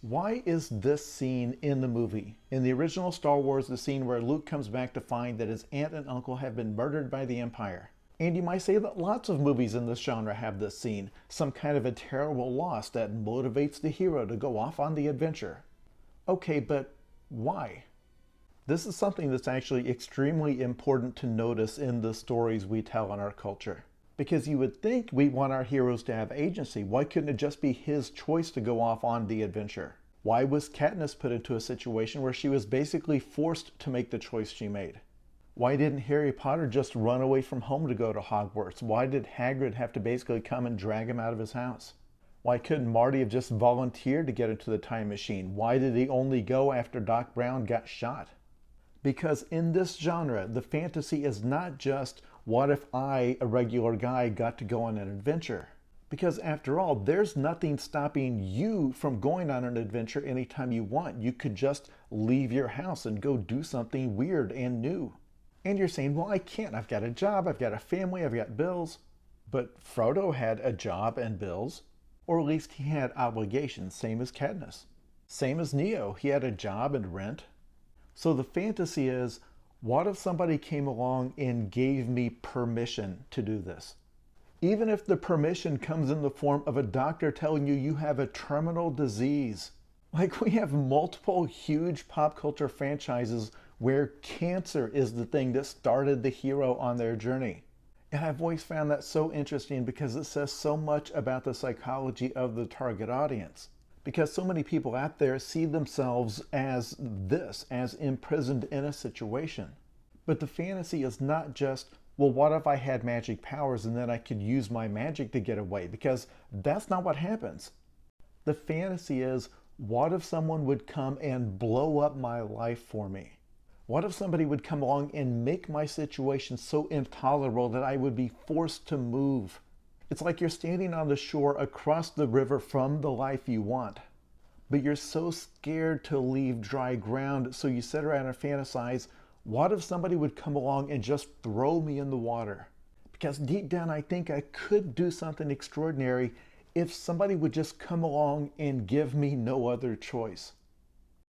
Why is this scene in the movie? In the original Star Wars, the scene where Luke comes back to find that his aunt and uncle have been murdered by the Empire. And you might say that lots of movies in this genre have this scene, some kind of a terrible loss that motivates the hero to go off on the adventure. Okay, but why? This is something that's actually extremely important to notice in the stories we tell in our culture. Because you would think we want our heroes to have agency. Why couldn't it just be his choice to go off on the adventure? Why was Katniss put into a situation where she was basically forced to make the choice she made? Why didn't Harry Potter just run away from home to go to Hogwarts? Why did Hagrid have to basically come and drag him out of his house? Why couldn't Marty have just volunteered to get into the time machine? Why did he only go after Doc Brown got shot? Because in this genre, the fantasy is not just, what if I, a regular guy, got to go on an adventure? Because after all, there's nothing stopping you from going on an adventure anytime you want. You could just leave your house and go do something weird and new. And you're saying, well, I can't. I've got a job, I've got a family, I've got bills. But Frodo had a job and bills, or at least he had obligations, same as Katniss. Same as Neo, he had a job and rent. So the fantasy is, what if somebody came along and gave me permission to do this? Even if the permission comes in the form of a doctor telling you you have a terminal disease. Like, we have multiple huge pop culture franchises where cancer is the thing that started the hero on their journey. And I've always found that so interesting because it says so much about the psychology of the target audience. Because so many people out there see themselves as this, as imprisoned in a situation. But the fantasy is not just, well, what if I had magic powers and then I could use my magic to get away? Because that's not what happens. The fantasy is, what if someone would come and blow up my life for me? What if somebody would come along and make my situation so intolerable that I would be forced to move? It's like you're standing on the shore across the river from the life you want, but you're so scared to leave dry ground, so you sit around and fantasize, what if somebody would come along and just throw me in the water? Because deep down I think I could do something extraordinary if somebody would just come along and give me no other choice.